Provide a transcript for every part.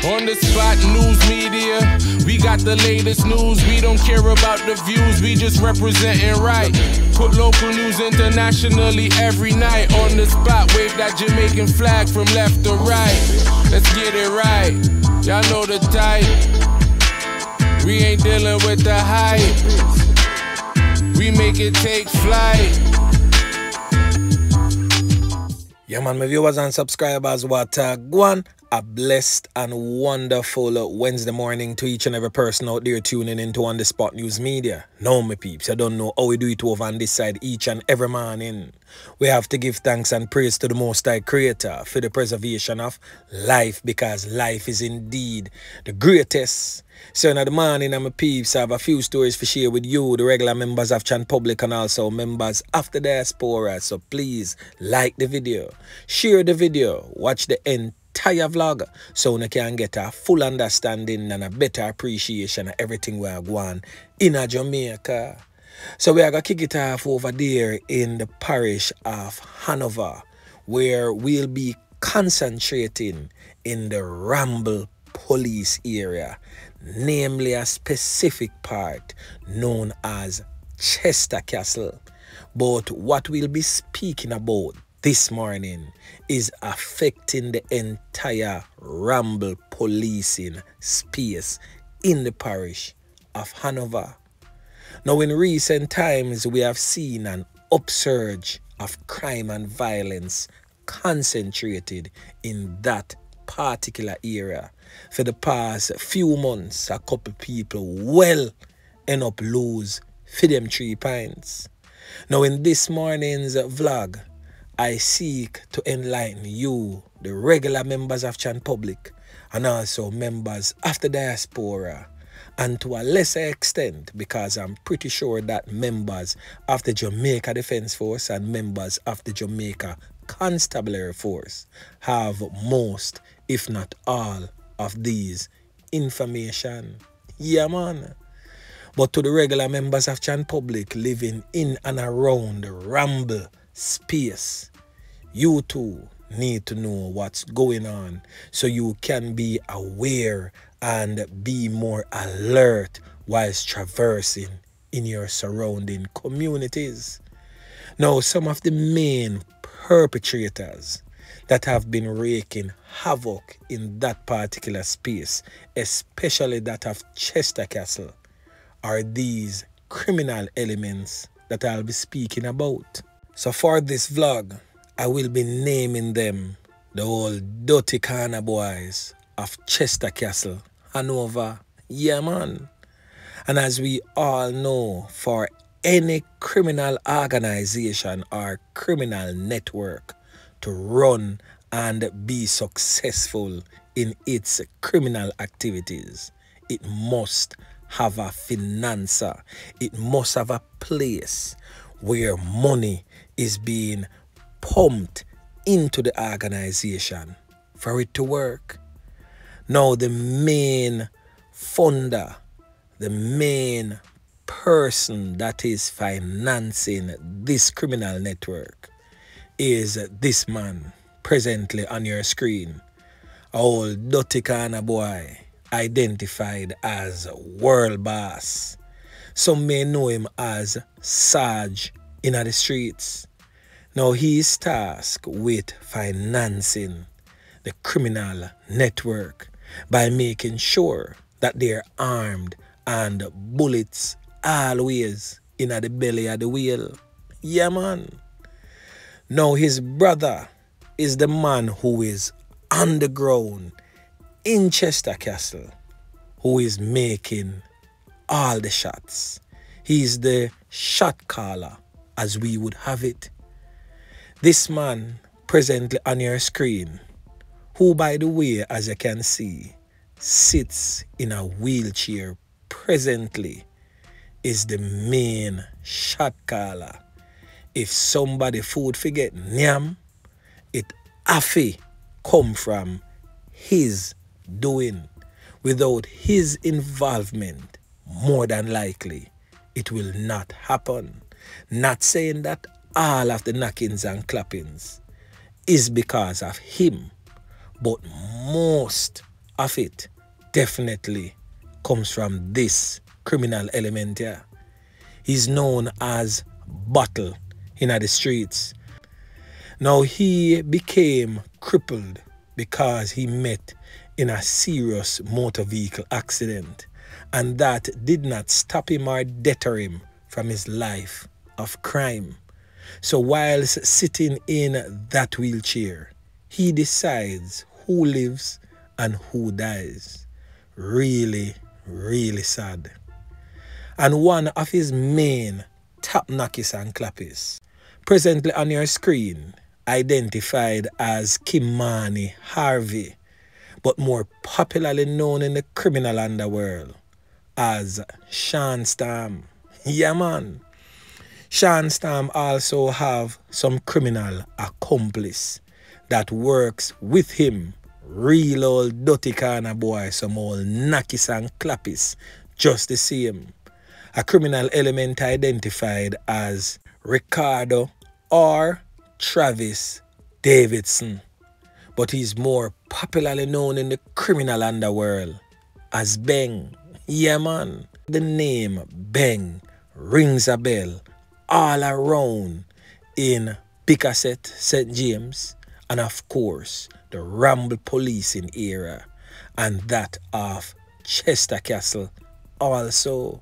On the spot news media, we got the latest news. We don't care about the views, we just representing right. Put local news internationally every night. On the spot, wave that Jamaican flag from left to right. Let's get it right, y'all know the type. We ain't dealing with the hype. We make it take flight. Yeah man, my viewers and subscribers, what go on. A blessed and wonderful Wednesday morning to each and every person out there tuning into On The Spot News Media. Now my peeps, I don't know how we do it over on this side each and every morning. We have to give thanks and praise to the Most High Creator for the preservation of life, because life is indeed the greatest. So in the morning, my peeps, I have a few stories to share with you, the regular members of Chan Public and also members of the diaspora. So please like the video, share the video, watch the entire vlog so you can get a full understanding and a better appreciation of everything we are going in Jamaica. So we are going to kick it off over there in the parish of Hanover, where we'll be concentrating in the Ramble police area, namely a specific part known as Chester Castle. But what we'll be speaking about this morning is affecting the entire Ramble policing space in the parish of Hanover. Now, in recent times, we have seen an upsurge of crime and violence concentrated in that particular area. For the past few months, a couple people well end up lose for them 3 pints. Now, in this morning's vlog, I seek to enlighten you, the regular members of Chan Public, and also members of the diaspora, and to a lesser extent, because I'm pretty sure that members of the Jamaica Defense Force and members of the Jamaica Constabulary Force have most, if not all, of these information. Yeah, man. But to the regular members of Chan Public living in and around the Ramble space, you too need to know what's going on so you can be aware and be more alert whilst traversing in your surrounding communities. Now, some of the main perpetrators that have been wreaking havoc in that particular space, especially that of Chester Castle, are these criminal elements that I'll be speaking about. So for this vlog, I will be naming them the old dirty Corna boys of Chester Castle, Hanover. Yeah, man. And as we all know, for any criminal organization or criminal network to run and be successful in its criminal activities, it must have a financer. It must have a place where money is being pumped into the organization for it to work. Now, the main funder, the main person that is financing this criminal network is this man presently on your screen, old dirty Corna boy, identified as Worl Boss. Some may know him as Sarge in the streets. Now, he is tasked with financing the criminal network by making sure that they're armed and bullets always in the belly of the wheel. Yeah, man. Now, his brother is the man who is on the ground in Chester Castle, who is making all the shots. He's the shot caller, as we would have it. This man presently on your screen, who, by the way, as you can see, sits in a wheelchair presently, is the main shot caller. If somebody food forget nyam, it afi come from his doing. Without his involvement, more than likely, it will not happen. Not saying that all of the knockings and clappings is because of him, but most, of it definitely comes from this criminal element here. He's known as Bottle in the streets. Now he became crippled because he met in a serious motor vehicle accident, and that did not stop him or deter him from his life of crime. So whilst sitting in that wheelchair, he decides who lives and who dies. Really, really sad. And one of his main top knockers and clappers, presently on your screen, identified as Kimani Harvey, but more popularly known in the criminal underworld as Shawn Storm. Yeah, man. Shawn Storm also have some criminal accomplice that works with him. Real old dirty Corna boy, some old knackies and clappies, just the same. A criminal element identified as Ricardo or Travis Davidson, but he's more popularly known in the criminal underworld as Beng. Yeah, man. The name Beng rings a bell all around in Picassett, St. James, and of course the Ramble policing era, and that of Chester Castle also.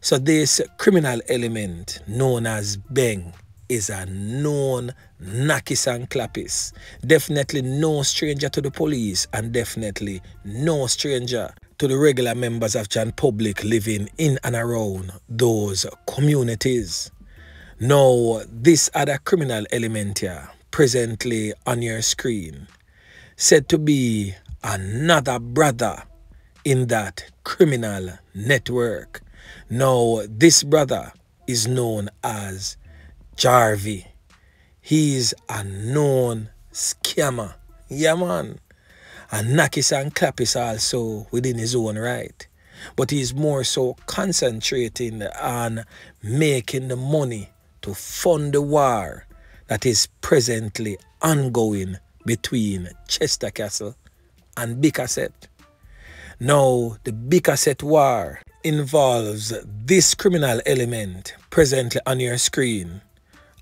So this criminal element known as Beng is a known knockis and clappis. Definitely no stranger to the police, and definitely no stranger to the regular members of John Public living in and around those communities. Now, this other criminal element here, presently on your screen, said to be another brother in that criminal network. Now, this brother is known as Jarvie. He's a known scammer. Yeah, man. And knockis and clappis also within his own right. But he's more so concentrating on making the money to fund the war that is presently ongoing between Chester Castle and Picassett. Now, the Picassett war involves this criminal element presently on your screen,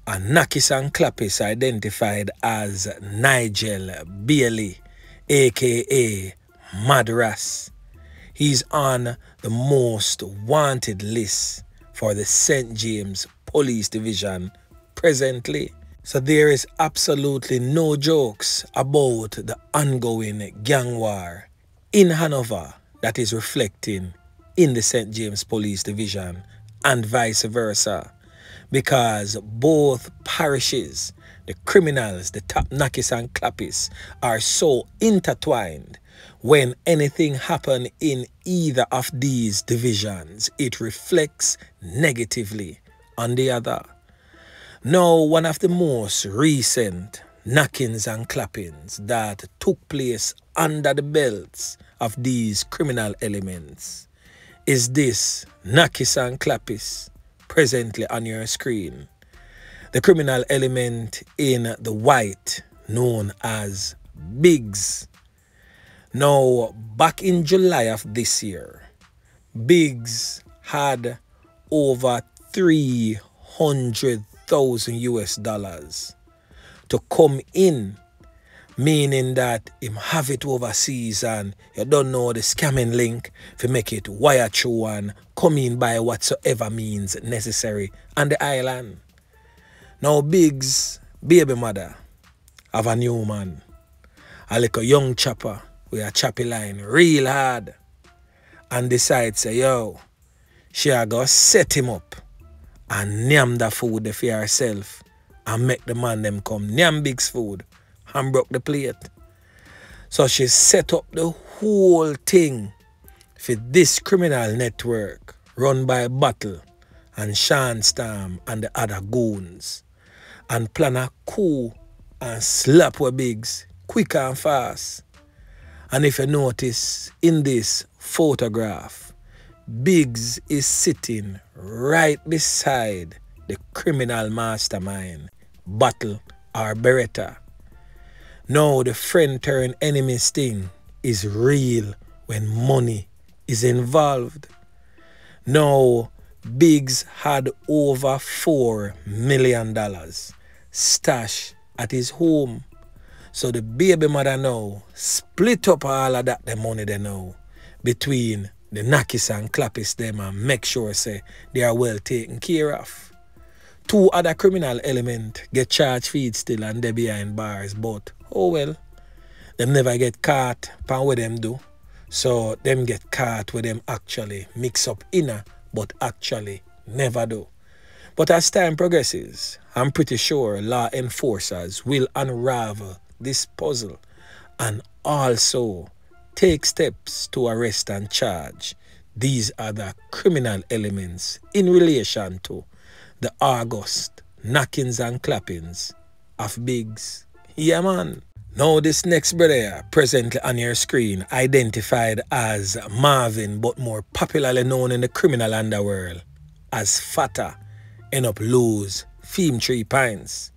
a knockis and clappis identified as Nigel Bailey, aka Madras. He's on the most wanted list for the St. James Police Division presently. So there is absolutely no jokes about the ongoing gang war in Hanover that is reflecting in the St. James Police Division and vice versa, because both parishes, the criminals, the top knockis and clappis, are so intertwined. When anything happens in either of these divisions, it reflects negatively on the other. Now, one of the most recent knockings and clappings that took place under the belts of these criminal elements is this knockis and clappis presently on your screen. The criminal element in the white known as Bwoyz. Now, back in July of this year, Bwoyz had over 300,000 US dollars to come in, meaning that him have it overseas and you don't know the scamming link to make it wire through and come in by whatsoever means necessary on the island. Now Bwoyz baby mother have a new man, a little young chopper with a choppy line real hard, and decides say yo, she a go set him up and name the food for herself and make the man them come name Bwoyz food and broke the plate. So she set up the whole thing for this criminal network run by Bottle and Shawn Storm and the other goons, and plan a coup and slap with Bwoyz quick and fast. And if you notice in this photograph, Bwoyz is sitting right beside the criminal mastermind, Bottle or Beretta. Now the friend turned enemy sting is real when money is involved. Now, Biggs had over $4 million stashed at his home. So the baby mother now split up all of that the money they know between the Nakis and Clappis them and make sure say they are well taken care of. 2 other criminal elements get charged feed still and they behind bars, but oh well, them never get caught pan what them do. So them get caught with them actually mix up inner but actually never do. But as time progresses, I'm pretty sure law enforcers will unravel this puzzle and also take steps to arrest and charge these other criminal elements in relation to the August knockings and clappings of Biggs. Yeah, man. Now this next brother presently on your screen, identified as Marvin but more popularly known in the criminal underworld as Fatta, end up lose Fame 3 pints.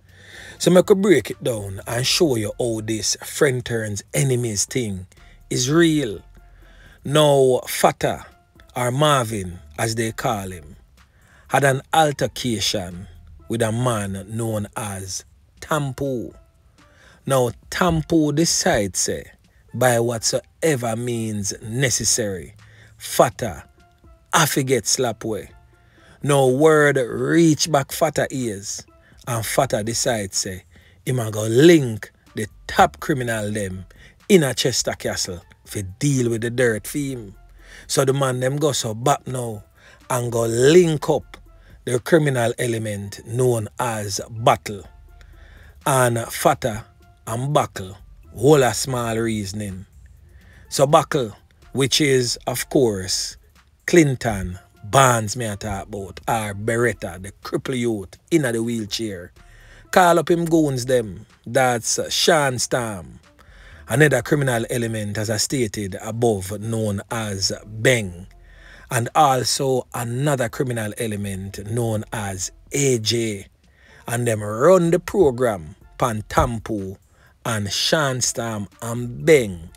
So I could break it down and show you how this friend turns enemies thing is real. Now Fatta, or Marvin as they call him, had an altercation with a man known as Tampo. Now Tampo decides say, by whatsoever means necessary, Fatta have to get slap away. Now word reach back Fatta ears and Fatta decides say, him a go link the top criminal them in a Chester Castle for deal with the dirt theme. So the man them go so back now and go link up the criminal element known as Battle. And Fatta and Buckle, whole a small reasoning. So Buckle, which is of course Clinton Barnes me I talk about, or Beretta, the cripple youth in the wheelchair, call up him goons them, that's Shawn Storm, another criminal element as I stated above known as Beng, and also another criminal element known as AJ, and them run the program pan Tampo, and Shawn Storm and Beng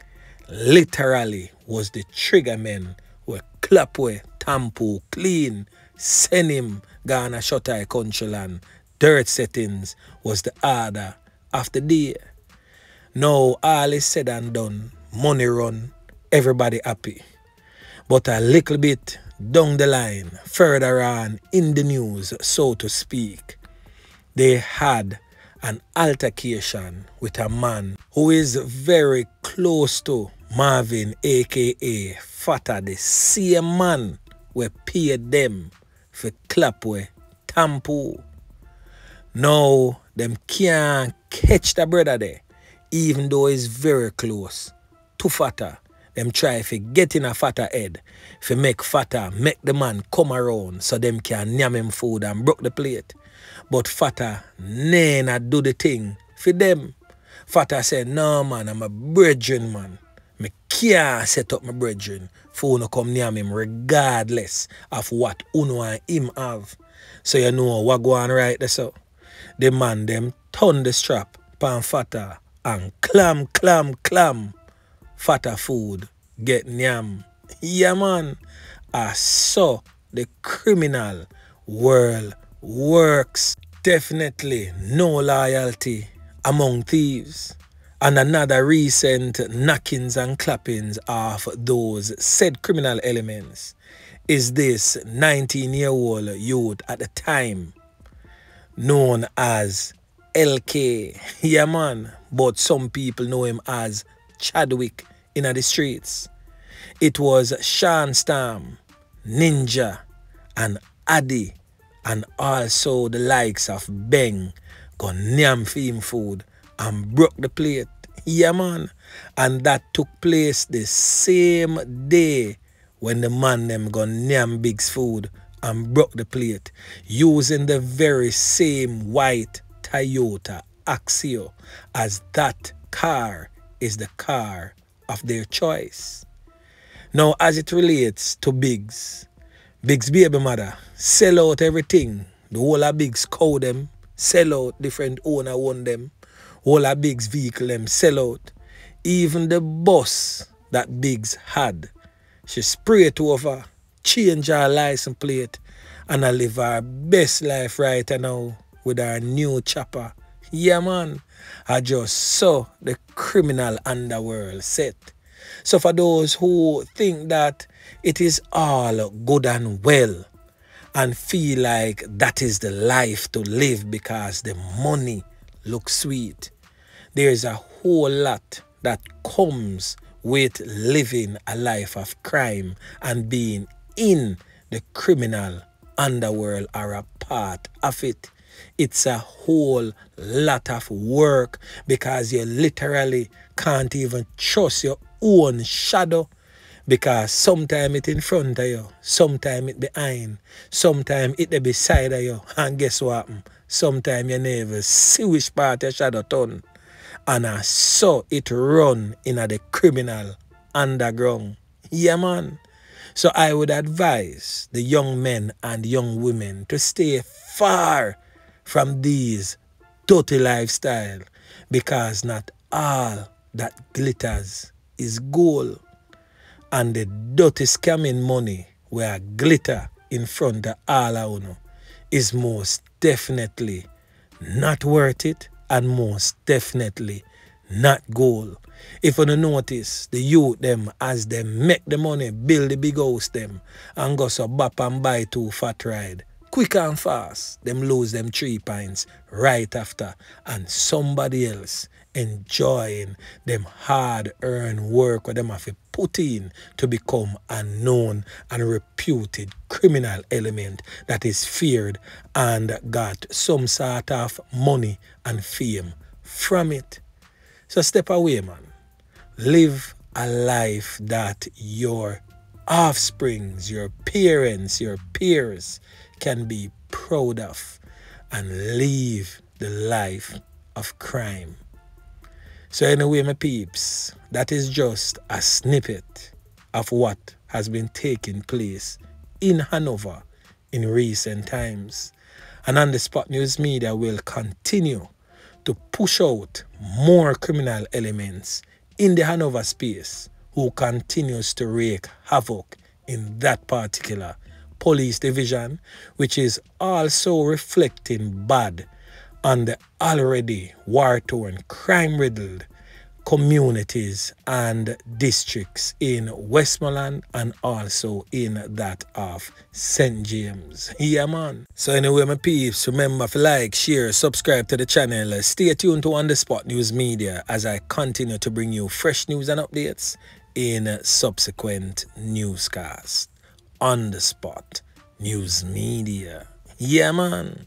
literally was the trigger men who clap away Tampo clean, send him Ghana Shottai country land. Dirt settings was the order of the day. Now all is said and done, money run, everybody happy. But a little bit down the line, further on in the news, so to speak, they had an altercation with a man who is very close to Marvin, aka Fatta, the same man we paid them for clap with Tampo. Now them can't catch the brother there, even though he's very close to Fatta. Them try to get in a Fatta head, for make Fatta make the man come around so them can yam him food and broke the plate. But Fatta never do the thing for them. Fatta said, no man, I'm a brethren man. Me can't set up my brethren for uno come near him regardless of what uno and him have. So you know what go on right there so. The man them turn the strap pan Fatta and clam. Fatta food get nyam. Yeah man. So the criminal world works. Definitely no loyalty among thieves. And another recent knockings and clappings of those said criminal elements is this 19-year-old youth at the time known as LK. Yeah man, but some people know him as Chadwick in the streets. It was Shawn Storm, Ninja, and Addy, and also the likes of Beng got nyam theme food and broke the plate. Yeah man. And that took place the same day when the man them got nyam Big's food and broke the plate, using the very same white Toyota Axio, as that car is the car of their choice. Now as it relates to Big's baby mother sell out everything. The whole of Big's cow them, sell out, different owner own them. Whole of Big's vehicle them sell out. Even the bus that Biggs had. She sprayed over, change her license plate, and I live her best life right now with her new chopper. Yeah, man. I just saw the criminal underworld set. So for those who think that it is all good and well and feel like that is the life to live because the money looks sweet, there's a whole lot that comes with living a life of crime and being in the criminal underworld or a part of it. It's a whole lot of work because you literally can't even trust your own shadow, because sometimes it in front of you, sometimes it behind, sometimes it beside of you, and guess what? Sometimes you never see which part your shadow turn. And I saw it run in the criminal underground. Yeah, man. So I would advise the young men and young women to stay far from these dirty lifestyle, because not all that glitters is gold. And the dirty scamming money where glitter in front of all of you is most definitely not worth it, and most definitely not gold. If you notice, the youth them, as they make the money, build the big house them, and go so bap and buy 2 fat ride, quick and fast, them lose them 3 pints right after, and somebody else enjoying them hard-earned work where them have to put in to become a known and reputed criminal element that is feared and got some sort of money and fame from it. So step away, man. Live a life that your offsprings, your parents, your peers can be proud of, and live the life of crime. So anyway, my peeps, that is just a snippet of what has been taking place in Hanover in recent times. And On The Spot News Media will continue to push out more criminal elements in the Hanover space who continues to wreak havoc in that particular police division, which is also reflecting bad on the already war-torn, crime-riddled communities and districts in Westmoreland and also in that of St. James. Yeah, man. So anyway, my peeps, remember to like, share, subscribe to the channel. Stay tuned to On The Spot News Media as I continue to bring you fresh news and updates in subsequent newscasts. On The Spot News Media. Yeah, man.